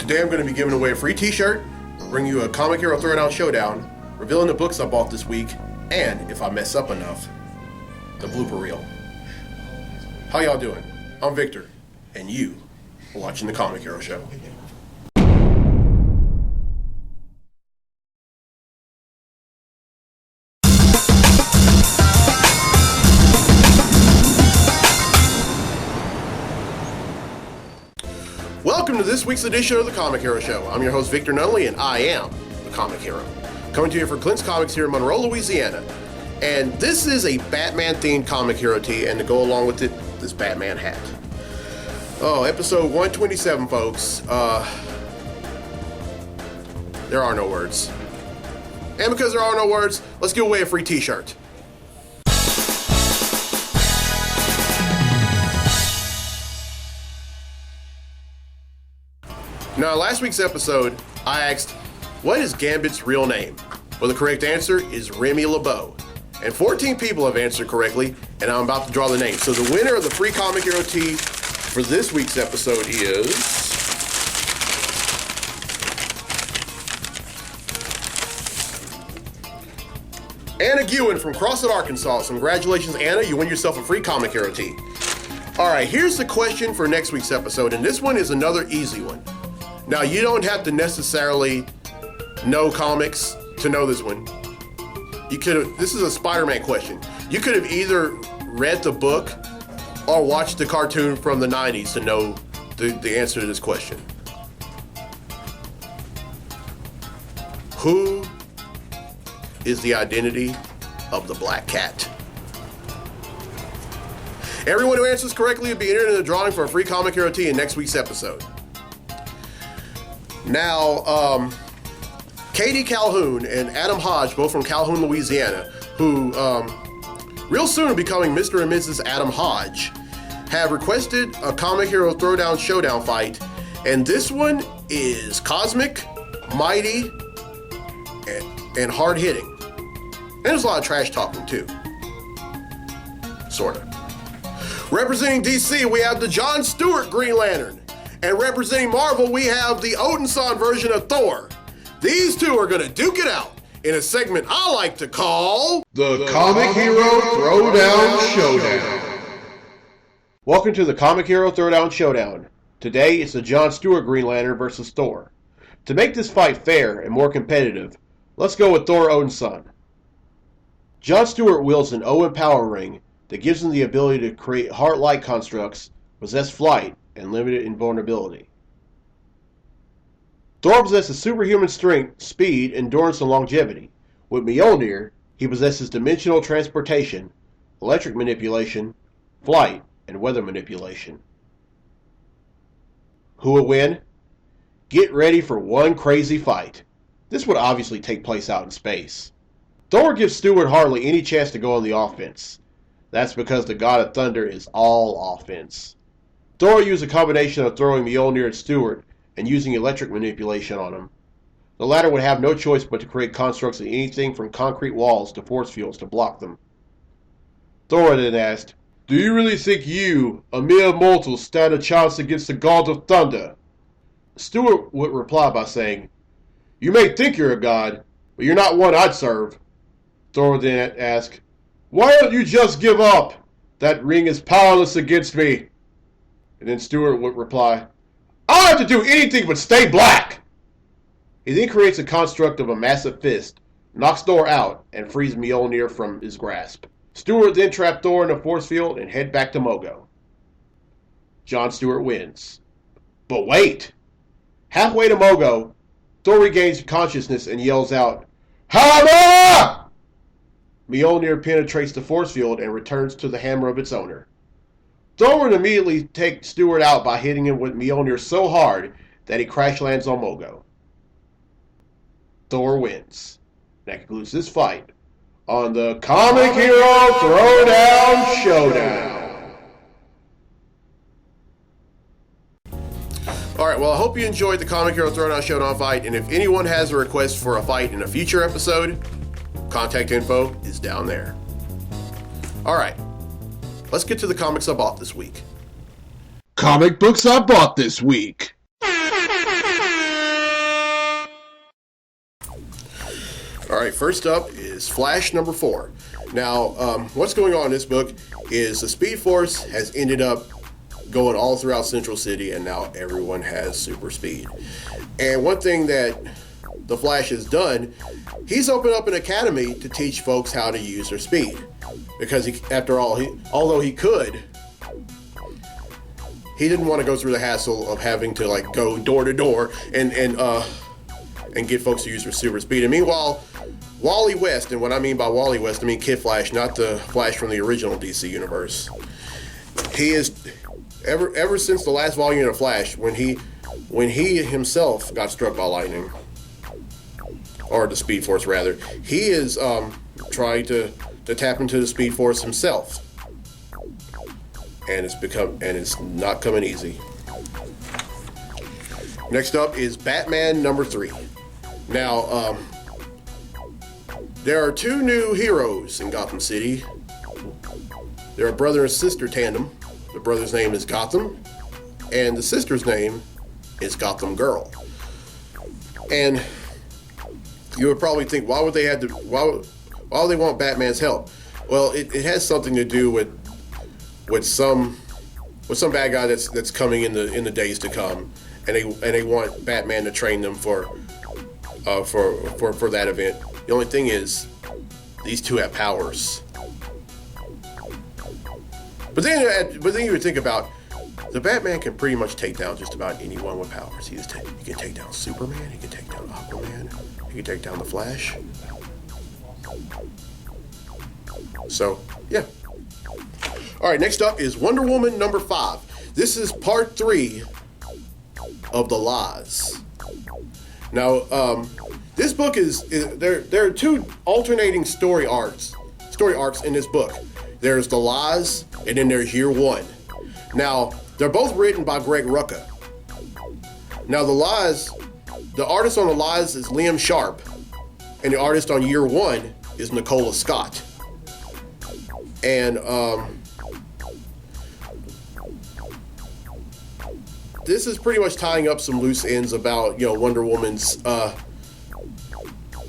Today I'm going to be giving away a free t-shirt, bring you a Comic Hero Throwdown Showdown, revealing the books I bought this week, and, if I mess up enough, the blooper reel. How y'all doing? I'm Victor, and you are watching the Comic Hero Show. Welcome to this week's edition of the Comic Hero Show. I'm your host, Victor Nunley, and I am the Comic Hero. Coming to you from Clint's Comics here in Monroe, Louisiana. And this is a Batman-themed Comic Hero tee, and to go along with it, this Batman hat. Oh, episode 127, folks. There are no words. And because there are no words, let's give away a free t-shirt. Now, last week's episode, I asked, what is Gambit's real name? Well, the correct answer is Remy LeBeau. And 14 people have answered correctly, and I'm about to draw the name. So the winner of the free Comic Hero tee for this week's episode is Anna Gewen from Crossett, Arkansas. So congratulations, Anna. You win yourself a free Comic Hero tee. All right, here's the question for next week's episode, and this one is another easy one. Now, you don't have to necessarily know comics to know this one. This is a Spider-Man question. You could have either read the book or watched the cartoon from the 90s to know the answer to this question. Who is the identity of the Black Cat? Everyone who answers correctly will be entered in the drawing for a free Comic Hero tee in next week's episode. Now, Katie Calhoun and Adam Hodge, both from Calhoun, Louisiana, who real soon are becoming Mr. and Mrs. Adam Hodge, have requested a Comic Hero Throwdown Showdown fight, and this one is cosmic, mighty, and hard-hitting. And there's a lot of trash talking, too. Sorta. Representing DC, we have the John Stewart Green Lantern. And representing Marvel, we have the Odinson version of Thor. These two are going to duke it out in a segment I like to call the Comic Hero Throwdown Showdown. Welcome to the Comic Hero Throwdown Showdown. Today it's the John Stewart Green Lantern versus Thor. To make this fight fair and more competitive, let's go with Thor Odinson. John Stewart wields an Owen power ring that gives him the ability to create heart-like constructs, possess flight, and limited invulnerability. Thor possesses superhuman strength, speed, endurance, and longevity. With Mjolnir, he possesses dimensional transportation, electric manipulation, flight, and weather manipulation. Who will win? Get ready for one crazy fight. This would obviously take place out in space. Thor gives Stewart hardly any chance to go on the offense. That's because the God of Thunder is all offense. Thor used a combination of throwing Mjolnir at Stewart and using electric manipulation on him. The latter would have no choice but to create constructs of anything from concrete walls to force fields to block them. Thor then asked, "Do you really think you, a mere mortal, stand a chance against the God of Thunder?" Stewart would reply by saying, "You may think you're a god, but you're not one I'd serve." Thor then asked, "Why don't you just give up? That ring is powerless against me." And then Stewart would reply, "I don't have to do anything but stay black." He then creates a construct of a massive fist, knocks Thor out, and frees Mjolnir from his grasp. Stewart then trapped Thor in a force field and head back to Mogo. John Stewart wins. But wait! Halfway to Mogo, Thor regains consciousness and yells out, "Hammer!" Mjolnir penetrates the force field and returns to the hammer of its owner. Thor would immediately take Stewart out by hitting him with Mjolnir so hard that he crash lands on Mogo. Thor wins. That concludes this fight on the Comic Hero Throwdown Showdown. Alright, well, I hope you enjoyed the Comic Hero Throwdown Showdown fight, and if anyone has a request for a fight in a future episode, contact info is down there. Alright, let's get to the comics I bought this week. Comic books I bought this week. All right, first up is Flash number 4. Now, what's going on in this book is the Speed Force has ended up going all throughout Central City, and now everyone has super speed. And one thing that the Flash has done, he's opened up an academy to teach folks how to use their speed. Because after all, although he could, he didn't want to go through the hassle of having to like go door to door and get folks to use their super speed. And meanwhile, Wally West, and what I mean by Wally West, I mean Kid Flash, not the Flash from the original DC universe. He is ever since the last volume of Flash, when he himself got struck by lightning, or the Speed Force rather, he is trying to tap into the Speed Force himself, and it's not coming easy. Next up is Batman number 3. Now, there are 2 new heroes in Gotham City. They're a brother and sister tandem. The brother's name is Gotham, and the sister's name is Gotham Girl. And you would probably think, why would they want Batman's help? Well, it has something to do with some bad guy that's coming in the days to come, and they want Batman to train them for that event. The only thing is, these 2 have powers. But then you would think about, the Batman can pretty much take down just about anyone with powers. He can take down Superman, he can take down Aquaman, he can take down the Flash. So, yeah. Alright, next up is Wonder Woman number 5. This is part 3 of The Lies. Now, this book there are 2 alternating story arcs in this book. There's The Lies, and then there's Year 1. Now, they're both written by Greg Rucka. Now, the artist on The Lies is Liam Sharp, and the artist on Year 1 is Nicola Scott. And this is pretty much tying up some loose ends about, Wonder Woman's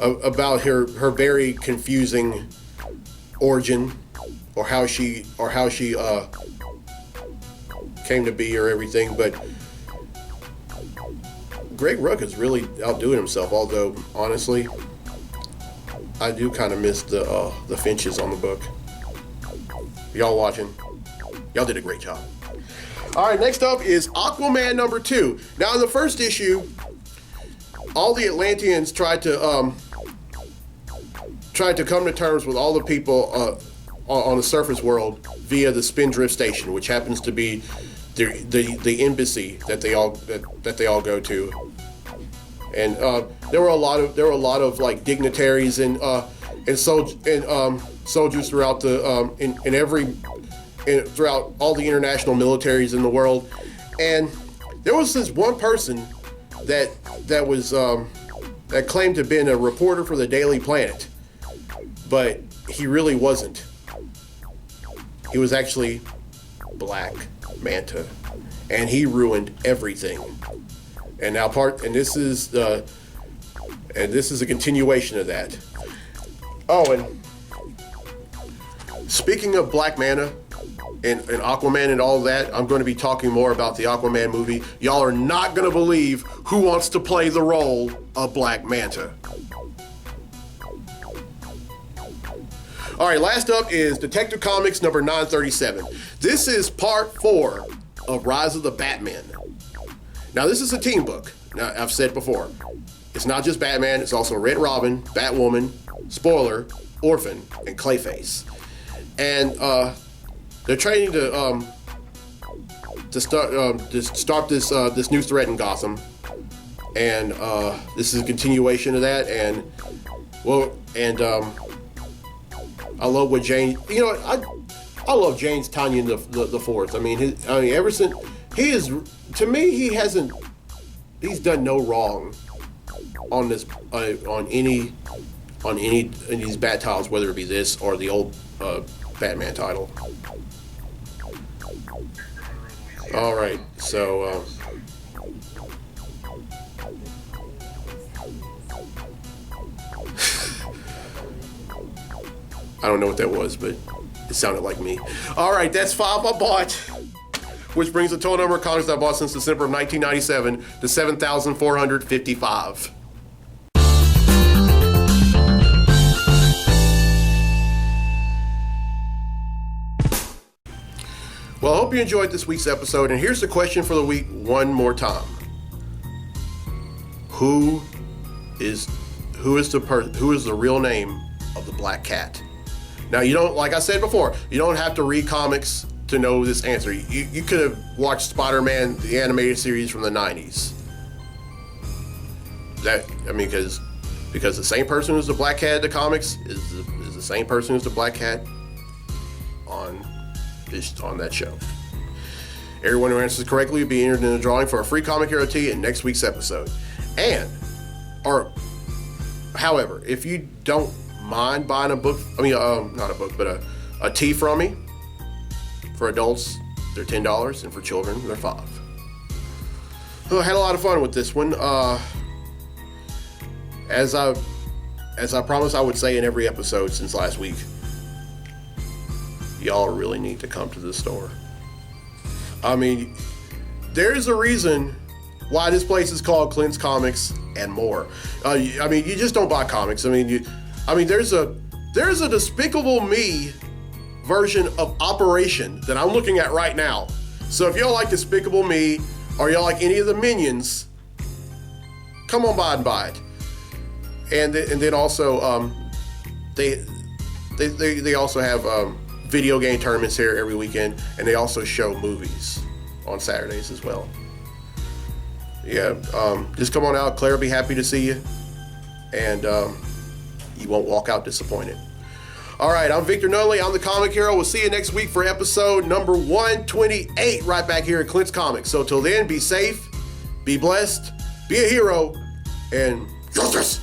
about her very confusing origin, or how she came to be, or everything. But Greg Rucka's really outdoing himself. Although honestly, I do kind of miss the Finches on the book. Y'all watching? Y'all did a great job. All right, next up is Aquaman number 2. Now, in the first issue, all the Atlanteans tried to come to terms with all the people on the surface world via the Spindrift Station, which happens to be the embassy that they all go to. And there were a lot of like dignitaries and soldiers throughout throughout all the international militaries in the world. And there was this one person that claimed to have been a reporter for the Daily Planet, but he really wasn't. He was actually Black Manta, and he ruined everything. And this is a continuation of that. Oh, and speaking of Black Manta and Aquaman and all that, I'm going to be talking more about the Aquaman movie. Y'all are not going to believe who wants to play the role of Black Manta. All right, last up is Detective Comics number 937. This is part 4 of Rise of the Batman. Now, this is a team book. Now, I've said before, it's not just Batman, it's also Red Robin, Batwoman, Spoiler, Orphan, and Clayface. And they're training to start this new threat in Gotham. And this is a continuation of that. And I love what Jane. I love James Tynion the fourth. I mean, ever since he is, to me, he's done no wrong on this on any of these bat titles, whether it be this or the old Batman title. All right, so. I don't know what that was, but it sounded like me. All right, that's 5 I bought, which brings the total number of comics I bought since December of 1997 to 7,455. Well, I hope you enjoyed this week's episode, and here's the question for the week one more time. Who is the real name of the Black Cat? Now, you don't, like I said before, you don't have to read comics to know this answer. You could have watched Spider-Man, the animated series from the 90s. Because the same person who's the Black Cat in the comics is the same person who's the Black Cat on that show. Everyone who answers correctly will be entered in a drawing for a free Comic Hero tee in next week's episode. However, if you don't mind buying a book, not a book, but a tee from me, for adults, they're $10, and for children, they're $5. I had a lot of fun with this one. As I promised I would say in every episode since last week, y'all really need to come to the store. I mean, there's a reason why this place is called Clint's Comics and More. You just don't buy comics. There's a Despicable Me version of Operation that I'm looking at right now. So if y'all like Despicable Me or y'all like any of the Minions, come on by and buy it. And then also they also have video game tournaments here every weekend, and they also show movies on Saturdays as well. Yeah, just come on out. Claire will be happy to see you, and you won't walk out disappointed. All right, I'm Victor Nunley. I'm the Comic Hero. We'll see you next week for episode number 128 right back here at Clint's Comics. So till then, be safe, be blessed, be a hero, and justice.